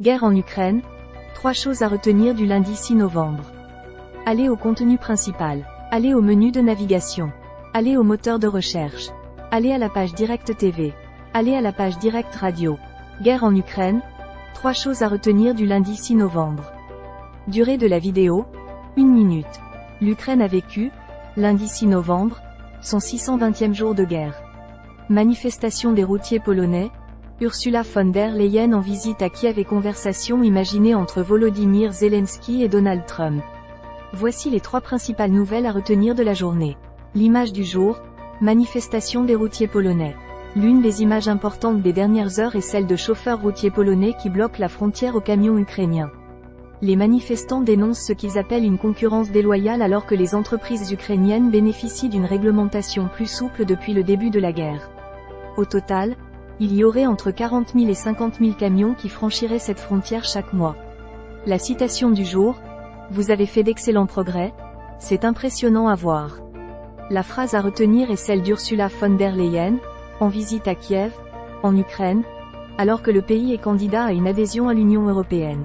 Guerre en Ukraine. 3 choses à retenir du lundi 6 novembre. Allez au contenu principal. Allez au menu de navigation. Allez au moteur de recherche. Allez à la page Direct TV. Allez à la page Direct Radio. Guerre en Ukraine. 3 choses à retenir du lundi 6 novembre. Durée de la vidéo. 1 minute. L'Ukraine a vécu, lundi 6 novembre, son 620e jour de guerre. Manifestation des routiers polonais. Ursula von der Leyen en visite à Kiev et conversation imaginée entre Volodymyr Zelensky et Donald Trump. Voici les 3 principales nouvelles à retenir de la journée. L'image du jour, manifestation des routiers polonais. L'une des images importantes des dernières heures est celle de chauffeurs routiers polonais qui bloquent la frontière aux camions ukrainiens. Les manifestants dénoncent ce qu'ils appellent une concurrence déloyale alors que les entreprises ukrainiennes bénéficient d'une réglementation plus souple depuis le début de la guerre. Au total, il y aurait entre 40 000 et 50 000 camions qui franchiraient cette frontière chaque mois. La citation du jour, « Vous avez fait d'excellents progrès, c'est impressionnant à voir ». La phrase à retenir est celle d'Ursula von der Leyen, en visite à Kiev, en Ukraine, alors que le pays est candidat à une adhésion à l'Union européenne.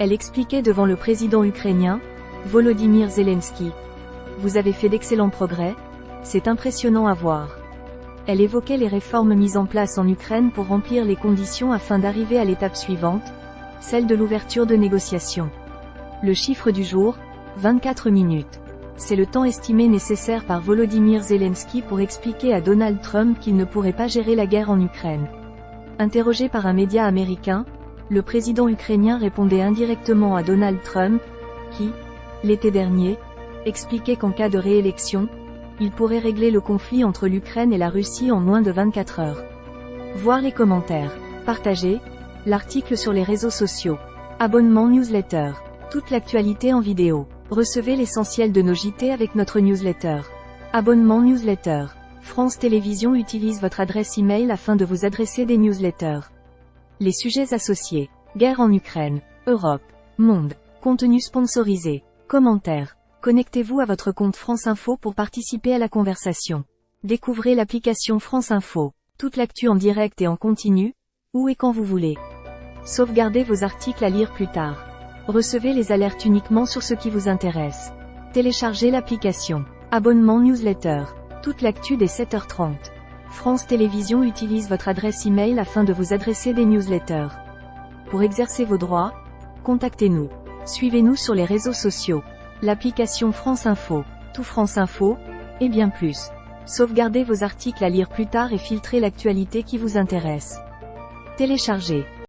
Elle expliquait devant le président ukrainien, Volodymyr Zelensky, « Vous avez fait d'excellents progrès, c'est impressionnant à voir ». Elle évoquait les réformes mises en place en Ukraine pour remplir les conditions afin d'arriver à l'étape suivante, celle de l'ouverture de négociations. Le chiffre du jour, 24 minutes. C'est le temps estimé nécessaire par Volodymyr Zelensky pour expliquer à Donald Trump qu'il ne pourrait pas gérer la guerre en Ukraine. Interrogé par un média américain, le président ukrainien répondait indirectement à Donald Trump, qui, l'été dernier, expliquait qu'en cas de réélection, il pourrait régler le conflit entre l'Ukraine et la Russie en moins de 24 heures. Voir les commentaires. Partagez l'article sur les réseaux sociaux. Abonnement newsletter. Toute l'actualité en vidéo. Recevez l'essentiel de nos JT avec notre newsletter. Abonnement newsletter. France Télévisions utilise votre adresse email afin de vous adresser des newsletters. Les sujets associés. Guerre en Ukraine. Europe. Monde. Contenu sponsorisé. Commentaires. Connectez-vous à votre compte France Info pour participer à la conversation. Découvrez l'application France Info. Toute l'actu en direct et en continu, où et quand vous voulez. Sauvegardez vos articles à lire plus tard. Recevez les alertes uniquement sur ce qui vous intéresse. Téléchargez l'application. Abonnement newsletter. Toute l'actu dès 7h30. France Télévisions utilise votre adresse email afin de vous adresser des newsletters. Pour exercer vos droits, contactez-nous. Suivez-nous sur les réseaux sociaux. L'application France Info, Tout France Info, et bien plus. Sauvegardez vos articles à lire plus tard et filtrez l'actualité qui vous intéresse. Téléchargez.